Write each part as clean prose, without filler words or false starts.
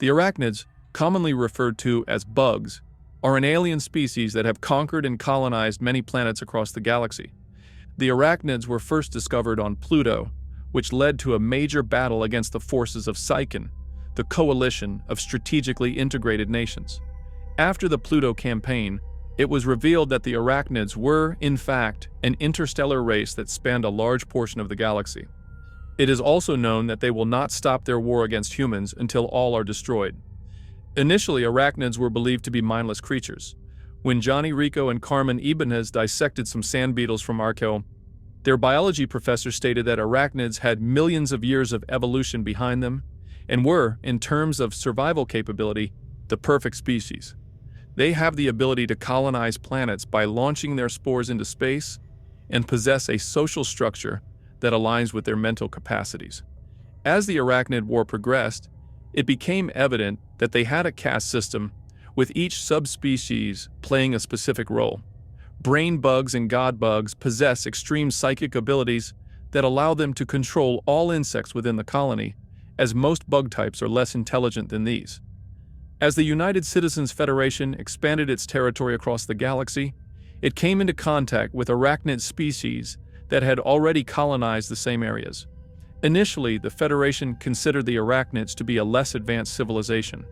The Arachnids, commonly referred to as bugs, are an alien species that have conquered and colonized many planets across the galaxy. The Arachnids were first discovered on Pluto, which led to a major battle against the forces of Psychon, the coalition of strategically integrated nations. After the Pluto campaign, it was revealed that the Arachnids were, in fact, an interstellar race that spanned a large portion of the galaxy. It is also known that they will not stop their war against humans until all are destroyed. Initially, Arachnids were believed to be mindless creatures. When Johnny Rico and Carmen Ibanez dissected some sand beetles from Arco, their biology professor stated that Arachnids had millions of years of evolution behind them and were, in terms of survival capability, the perfect species. They have the ability to colonize planets by launching their spores into space and possess a social structure that aligns with their mental capacities. As the Arachnid War progressed, it became evident that they had a caste system, with each subspecies playing a specific role. Brain bugs and god bugs possess extreme psychic abilities that allow them to control all insects within the colony, as most bug types are less intelligent than these. As the United Citizens Federation expanded its territory across the galaxy, it came into contact with arachnid species that had already colonized the same areas. Initially, the Federation considered the Arachnids to be a less advanced civilization.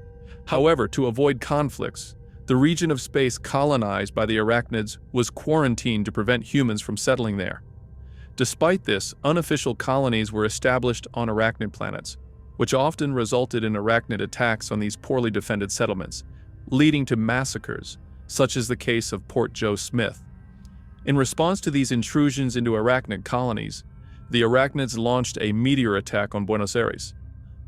However, to avoid conflicts, the region of space colonized by the Arachnids was quarantined to prevent humans from settling there. Despite this, unofficial colonies were established on Arachnid planets, which often resulted in Arachnid attacks on these poorly defended settlements, leading to massacres, such as the case of Port Joe Smith. In response to these intrusions into Arachnid colonies, the Arachnids launched a meteor attack on Buenos Aires.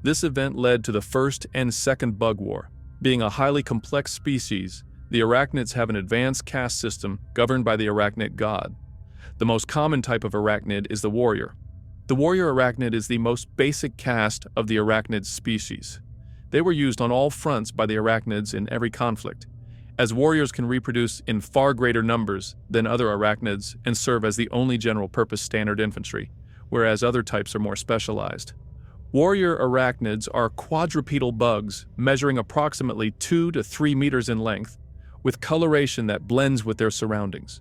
This event led to the First and Second Bug War. Being a highly complex species, the Arachnids have an advanced caste system governed by the Arachnid god. The most common type of Arachnid is the warrior. The warrior Arachnid is the most basic caste of the Arachnid species. They were used on all fronts by the Arachnids in every conflict, as warriors can reproduce in far greater numbers than other Arachnids and serve as the only general-purpose standard infantry, whereas other types are more specialized. Warrior Arachnids are quadrupedal bugs measuring approximately 2 to 3 meters in length, with coloration that blends with their surroundings.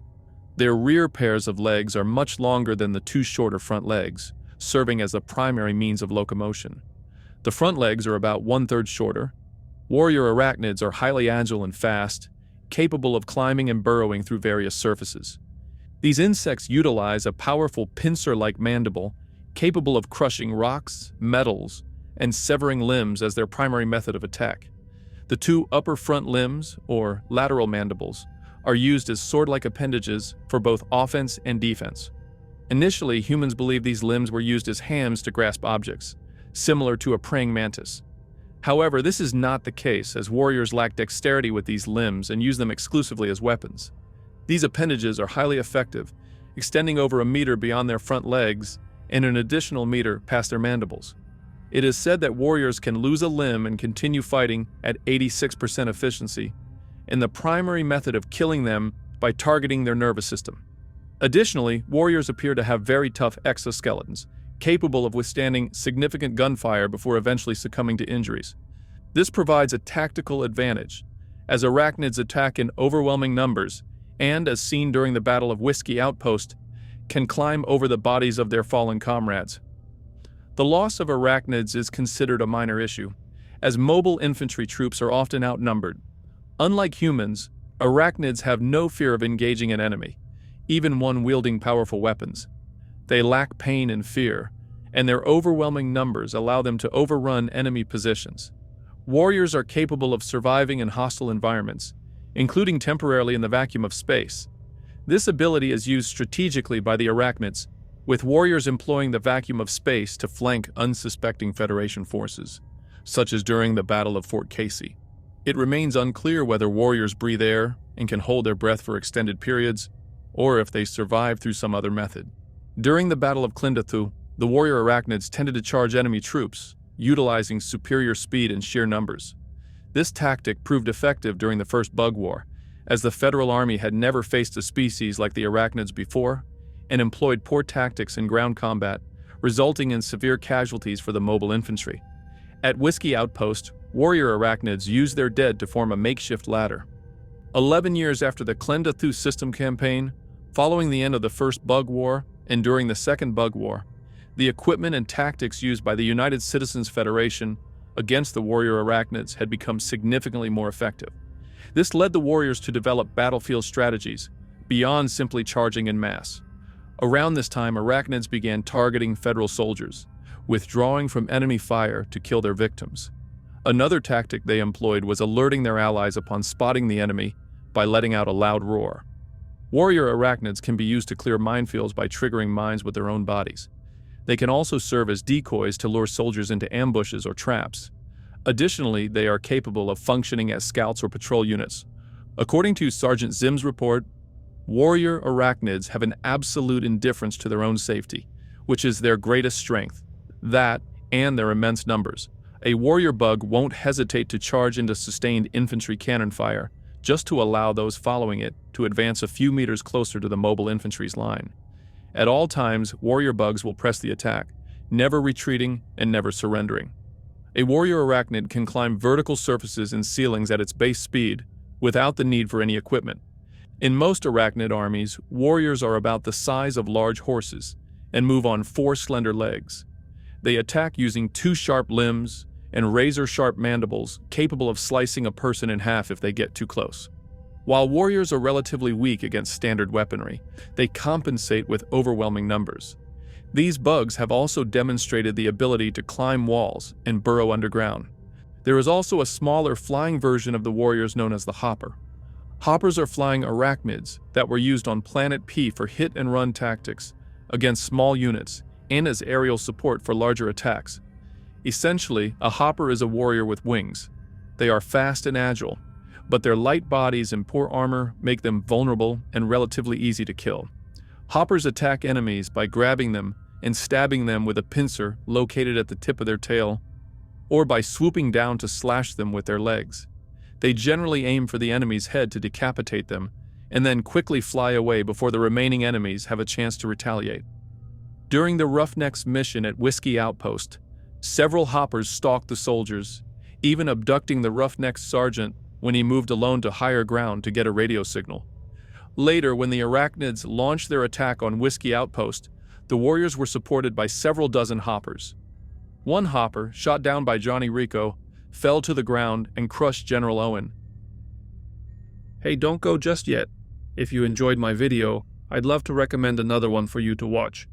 Their rear pairs of legs are much longer than the two shorter front legs, serving as the primary means of locomotion. The front legs are about 1/3 shorter. Warrior Arachnids are highly agile and fast, capable of climbing and burrowing through various surfaces. These insects utilize a powerful pincer-like mandible capable of crushing rocks, metals, and severing limbs as their primary method of attack. The two upper front limbs, or lateral mandibles, are used as sword-like appendages for both offense and defense. Initially, humans believed these limbs were used as hams to grasp objects, similar to a praying mantis. However, this is not the case, as warriors lack dexterity with these limbs and use them exclusively as weapons. These appendages are highly effective, extending over a meter beyond their front legs and an additional meter past their mandibles. It is said that warriors can lose a limb and continue fighting at 86% efficiency, and the primary method of killing them by targeting their nervous system. Additionally, warriors appear to have very tough exoskeletons, capable of withstanding significant gunfire before eventually succumbing to injuries. This provides a tactical advantage, as arachnids attack in overwhelming numbers and, as seen during the Battle of Whiskey Outpost, can climb over the bodies of their fallen comrades. The loss of arachnids is considered a minor issue, as mobile infantry troops are often outnumbered. Unlike humans, arachnids have no fear of engaging an enemy, even one wielding powerful weapons. They lack pain and fear, and their overwhelming numbers allow them to overrun enemy positions. Warriors are capable of surviving in hostile environments, including temporarily in the vacuum of space. This ability is used strategically by the arachnids, with warriors employing the vacuum of space to flank unsuspecting Federation forces, such as during the Battle of Fort Casey. It remains unclear whether warriors breathe air and can hold their breath for extended periods, or if they survive through some other method. During the Battle of Klindathu, the warrior arachnids tended to charge enemy troops, utilizing superior speed and sheer numbers. This tactic proved effective during the First Bug War, as the Federal Army had never faced a species like the arachnids before and employed poor tactics in ground combat, resulting in severe casualties for the mobile infantry. At Whiskey Outpost, warrior arachnids used their dead to form a makeshift ladder. 11 years after the Klendathu system campaign, following the end of the First Bug War and during the Second Bug War, the equipment and tactics used by the United Citizens Federation against the warrior arachnids had become significantly more effective. This led the warriors to develop battlefield strategies beyond simply charging en masse. Around this time, arachnids began targeting federal soldiers, withdrawing from enemy fire to kill their victims. Another tactic they employed was alerting their allies upon spotting the enemy by letting out a loud roar. Warrior arachnids can be used to clear minefields by triggering mines with their own bodies. They can also serve as decoys to lure soldiers into ambushes or traps. Additionally, they are capable of functioning as scouts or patrol units. According to Sergeant Zim's report, warrior arachnids have an absolute indifference to their own safety, which is their greatest strength. That, and their immense numbers. A warrior bug won't hesitate to charge into sustained infantry cannon fire, just to allow those following it to advance a few meters closer to the mobile infantry's line. At all times, warrior bugs will press the attack, never retreating and never surrendering. A warrior arachnid can climb vertical surfaces and ceilings at its base speed without the need for any equipment. In most arachnid armies, warriors are about the size of large horses and move on 4 slender legs. They attack using 2 sharp limbs and razor-sharp mandibles capable of slicing a person in half if they get too close. While warriors are relatively weak against standard weaponry, they compensate with overwhelming numbers. These bugs have also demonstrated the ability to climb walls and burrow underground. There is also a smaller flying version of the warriors known as the Hopper. Hoppers are flying arachnids that were used on Planet P for hit-and-run tactics against small units and as aerial support for larger attacks. Essentially, a Hopper is a warrior with wings. They are fast and agile, but their light bodies and poor armor make them vulnerable and relatively easy to kill. Hoppers attack enemies by grabbing them and stabbing them with a pincer located at the tip of their tail, or by swooping down to slash them with their legs. They generally aim for the enemy's head to decapitate them, and then quickly fly away before the remaining enemies have a chance to retaliate. During the Roughnecks mission at Whiskey Outpost, several Hoppers stalked the soldiers, even abducting the Roughnecks sergeant when he moved alone to higher ground to get a radio signal. Later, when the Arachnids launched their attack on Whiskey Outpost, the warriors were supported by several dozen Hoppers. One Hopper, shot down by Johnny Rico, fell to the ground and crushed General Owen. Hey, don't go just yet. If you enjoyed my video, I'd love to recommend another one for you to watch.